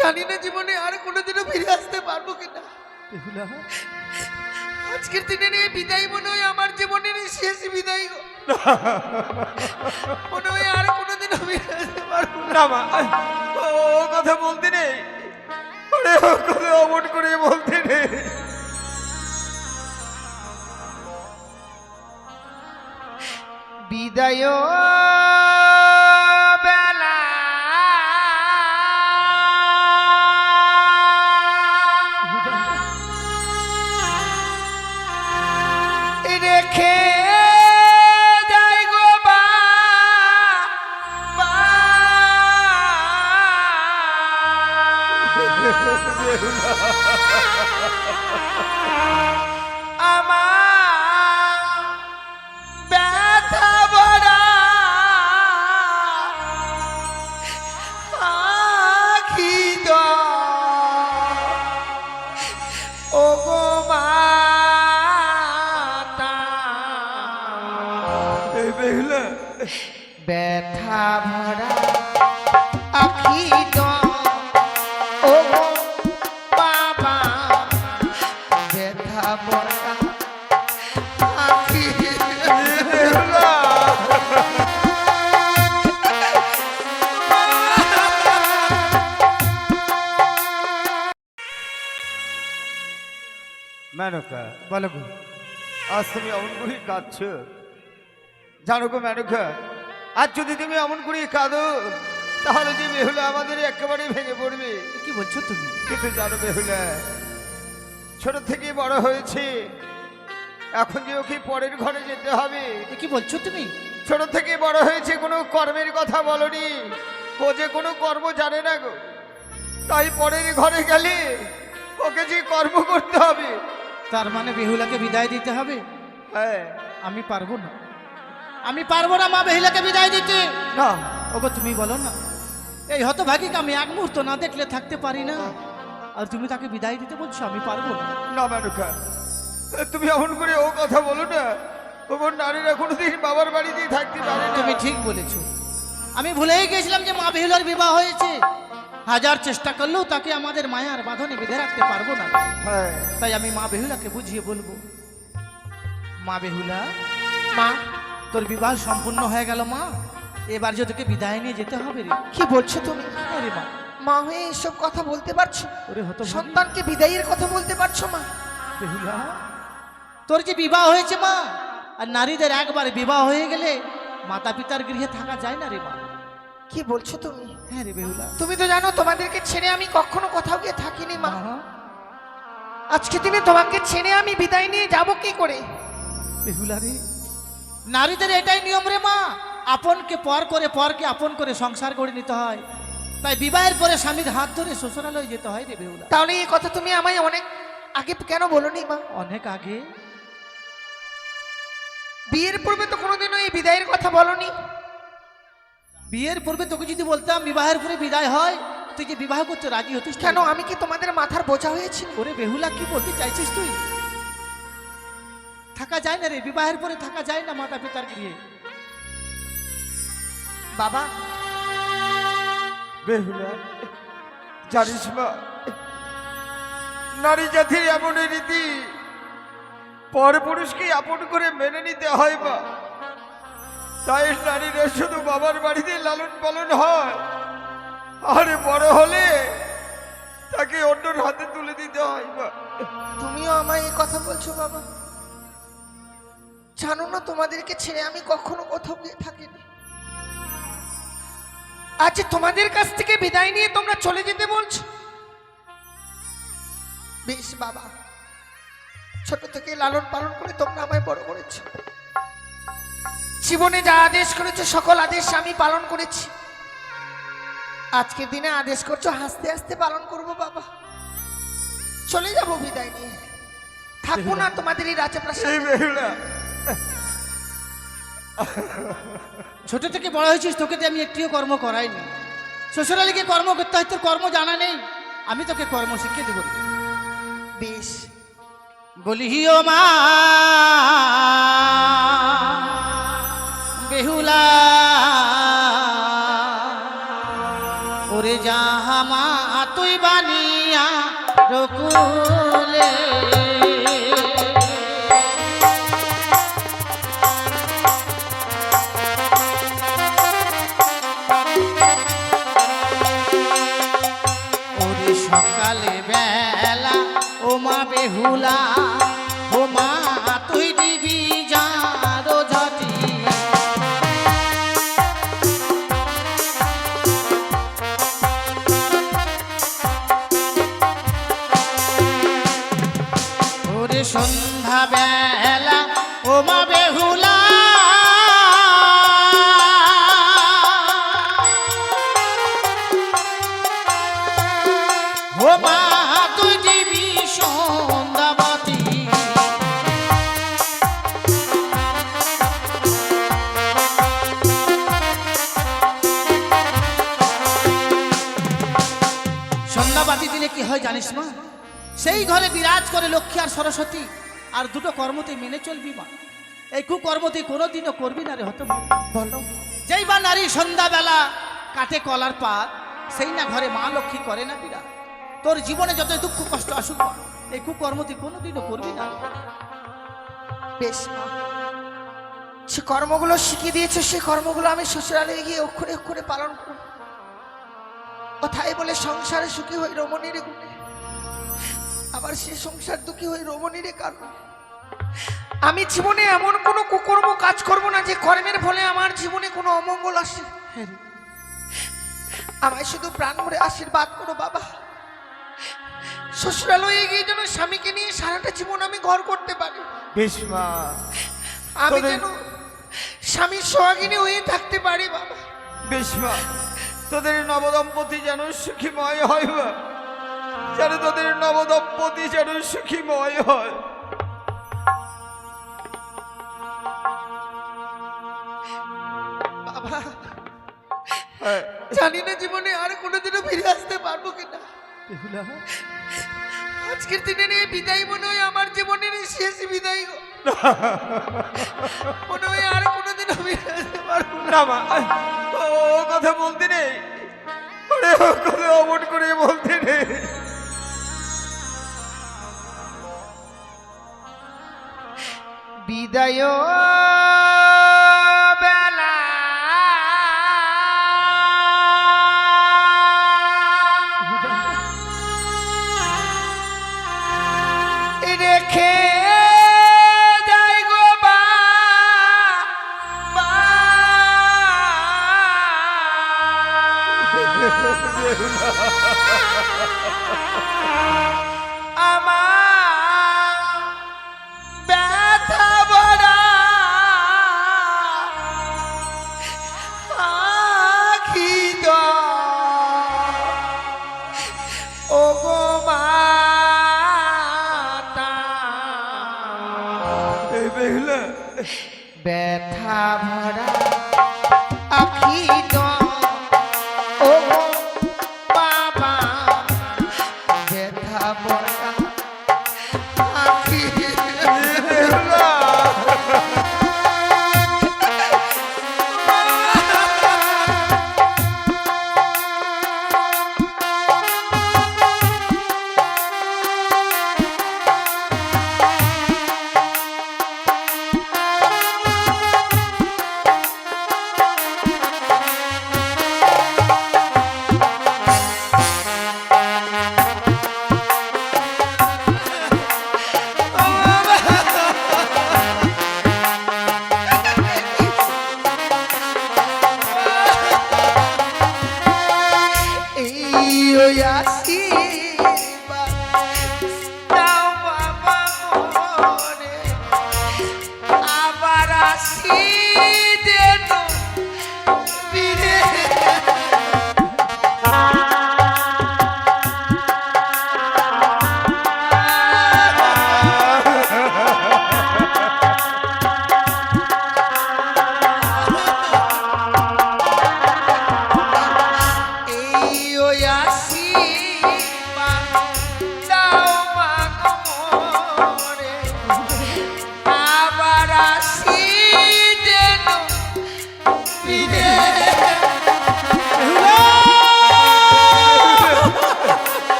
জানি না জীবনে আর কোনোদিনও ফিরে আসতে পারবো কিনা। আজকের দিনের এই বিদায় মনে হয় আমার জীবনের শেষ বিদায় গো। মনে হয় আর কোনোদিনও ফিরে আসতে পারবো না। না মা, ও কথা বলতে নেই, ওরে ও কথা অমন করে বলতে নেই। বিদায় বেলা রেখে যাই গো আমার ব্যথা ভরা আখি ও গো মাতা, ব্যথা ভরা আখি ও বাবা, ব্যথা ভরা আখি। মেনকা, বলো গো। আজ তুমি অমন করে কাঁদছ, জানো গো মেনকা, আজ যদি তুমি অমন করে কাঁদো তাহলে যে বেহুলা আমাদের একেবারে ভেঙে পড়বে। কি বলছো তুমি? কিন্তু জানো বেহুলা, ছোট থেকে বড় হয়েছে, এখন যে ওকে পরের ঘরে যেতে হবে। কি বলছো তুমি? ছোট থেকে বড় হয়েছে, কোনো কর্মের কথা বলনি, ও যে কোনো কর্ম জানে না গো। তাই পরের ঘরে গেলে ওকে যে কর্ম করতে হবে। তার মানে বেহুলাকে বিদায় দিতে হবে? হ্যাঁ। আমি পারবো না, আমি পারবো না মা বেহুলাকে বিদায় দিতে। না ওগো তুমি বলো না, এই হতভাগীকে আমি এক মুহূর্ত না দেখলে থাকতে পারি না, আর তুমি তাকে বিদায় দিতে বলছো? আমি পারবো না। না মেনকা, তুমি এমন করে ও কথা বলো না। ওর নারীরা কোনোদিন বাবার বাড়িতেই থাকতে পারে না। তুমি ঠিক বলেছো, আমি ভুলেই গেছিলাম যে মা বেহুলার বিবাহ হয়েছে। হাজার চেষ্টা করলেও তাকে আমাদের মায়ার বাঁধনে বেঁধে রাখতে পারবো না। হ্যাঁ। তাই আমি মা বেহুলাকে বুঝিয়ে বলবো, মা বেহুলা, মা তোর বিবাহ সম্পূর্ণ হয়ে গেল মা, এবার যে তোকে বিদায় নিয়ে যেতে হবে রে। কি বলছো তুমি? আরে মা, মা হয়ে এসব কথা বলতে পারছো? ওরে হতো সন্তানকে বিদায়ের কথা বলতে পারছো মা? বেহুলা, তোর যে বিবাহ হয়েছে মা, আর নারীদের একবার বিবাহ হয়ে গেলে মাতা পিতার গৃহে থাকা যায় না রে মা। কি বলছো তুমি? হ্যাঁ রে বেহুলা। তুমি তো জানো তোমাদেরকে ছেড়ে আমি কখনো কোথাও গিয়ে থাকিনি মা। মা, আজকে দিনে তোমাকে ছেড়ে আমি বিদায় নিয়ে যাব কি করে? বেহুলা রে, নারীদের এটাই নিয়ম রে মা, আপনকে পর করে পরকে আপন করে সংসার করে নিতে হয়। তাই বিবাহের পরে স্বামীর হাত ধরে শ্বশুরালয়ে যেতে হয় রে বেহুলা। তাহলে এই কথা তুমি আমায় অনেক আগে কেন বলোনি মা? অনেক আগে? বিয়ের পূর্বে তো কোনোদিনও এই বিদায়ের কথা বলনি। বিয়ের পূর্বে তোকে যদি বলতাম বিবাহের পরে বিদায় হয়, তুই যে বিবাহ করতে রাজি হতিস কেন? আমি কি তোমাদের মাথার বোঝা হয়েছি? ওরে বেহুলা, কি বলতে চাইছিস তুই? থাকা যায় না রে, বিবাহের পরে থাকা যায় না মাতা পিতার গৃহে। বাবা, বেহুলা, জানিস মা, নারী জাতির এমন রীতি, পর পুরুষকে আপন করে মেনে নিতে হয় মা। তাই নারীরা শুধু বাবার বাড়িতে লালন পালন হয়, আর বড় হলে তাকে অন্যর হাতে তুলে দিতে হয় মা। তুমিও আমায় এই কথা বলছো বাবা? জানো না তোমাদেরকে ছেড়ে আমি কখনো কোথাও গিয়ে থাকিনি। আজ তোমাদের কাছ থেকে বিদায় নিয়ে তোমরা চলে যেতে বলছো। বেশ বাবা, ছোট থেকে লালন পালন করে তোমরা আমায় বড় করেছো। জীবনে যা আদেশ করেছো সকল আদেশ আমি পালন করেছি। আজকের দিনে আদেশ করছো, হাসতে হাসতে পালন করব বাবা। চলে যাব বিদায় নিয়ে, থাকবো না তোমাদের এই রাজপ্রাসাদে। বেহুলা, ছোট থেকে বড় হয়েছিস, তোকে দিয়ে আমি একটিও কর্ম করাইনি। শ্বশুরালে গিয়ে কর্ম করতে হয়, তোর কর্ম জানা নেই, আমি তোকে কর্ম শিখিয়ে দেবো। বেশ, বলি ও মা বেহুলা, ওরে ওরে জাহামা তুই বানিয়া রকুলে ওরে সকালে বেলা ও মা বেহুলা ও মা তুই দিবি যারো ঝাঁটি ওরে সন্ধ্যা বেলা ও মা বেহুলা ও মা তুই দিবি সন্ধ্যাবাতি সন্ধ্যাবাতি দিলে কি হয় জানিস মা? সেই ঘরে বিরাজ করে লক্ষ্মী আর সরস্বতী, আর দুটো কর্মতে মেনে চলবি মা। এই কুকর্মতে কোনোদিনও করবি না রে হত বলো। যেই বা নারী সন্ধ্যাবেলা কাটে কলার পাত, সেই না ঘরে মা লক্ষ্মী করে না বিরাজ। তোর জীবনে যত দুঃখ কষ্ট আসুক মা, এই কুকর্মতে কোনোদিনও করবি না। বেশ মা, সে কর্মগুলো শিখিয়ে দিয়েছে, সে কর্মগুলো আমি শ্বশুরালয়ে গিয়ে অক্ষরে অক্ষরে পালন করব। কথাই বলে সংসারে সুখী হই রমণীর গুণে, আবার সে সংসার দুঃখী হই রমণীর কারণে। আমি জীবনে এমন কোনো কুকর্ম কাজ করব না যে কর্মের ফলে আমার জীবনে কোনো অমঙ্গল আসে। আমায় শুধু প্রাণ ভরে আশীর্বাদ করো বাবা। শ্বশুরালয়ে গিয়ে যেন স্বামীকে নিয়ে সারাটা জীবন আমি ঘর করতে পারি। বেশ মা, আমি যেন স্বামীর সোহাগিনী হয়ে থাকতে পারি বাবা। বেশ মা, তোদের নবদম্পতি যেন সুখীময় হয় মা, যেন তোদের নবদম্পতি যেন সুখীময় হয়। বাবা হ্যাঁ, জানি না জীবনে আর কোনোদিনও ফিরে আসতে পারবো কিনা। বেহুলা, আজকের দিনের এই বিদায় মনে হয় আমার জীবনের শেষ বিদায় গো। মনে হয় আর কোনোদিনও ফিরে আসতে পারবো না। না মা, ও কথা বলতে নেই, ওরে ও কথা অমন করে বলতে নেই। বিদায় বেলা রেখে যাই গো বাবা। আমার ব্যথা ভরা আখি ও গো মাতা, এই বেহুলা, ব্যথা ভরা আখি ও গো বাবা, ব্যথা ভরা আখি। বেহুলা,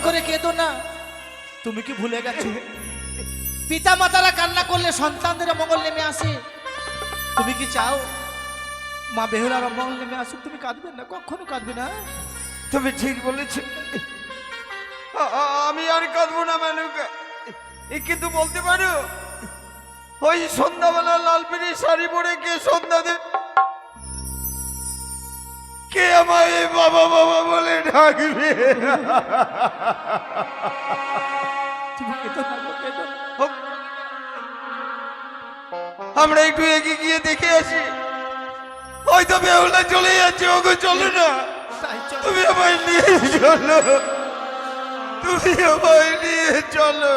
করে কেঁদো না। তুমি কি ভুলে গেছো পিতা মাতারা কান্না করলে সন্তানদের মঙ্গল নেমে আসে? তুমি কি চাও মা বেহুলার মঙ্গল নেমে আসুক? তুমি কাঁদবে না, কখনো কাঁদবে না। তুমি ঠিক বলেছ, আমি আর কাঁদবো না মেনুকা। কিন্তু বলতে পারো ওই সন্ধ্যাবেলা লাল পিড়ি শাড়ি পরে কে সন্ধ্যা দেবে? কে আমায় বাবা বাবা বলে ডাকবে? তুমি কেঁদো না গো, কেঁদো না। হোক, আমরা একটু এগিয়ে গিয়ে দেখে আসি। হয়তো বেহুলা চলে যাচ্ছে। ওগো চলো না, তাই চলো। তুমি আমায় নিয়ে চলো, তুমি আমায় নিয়ে চলো।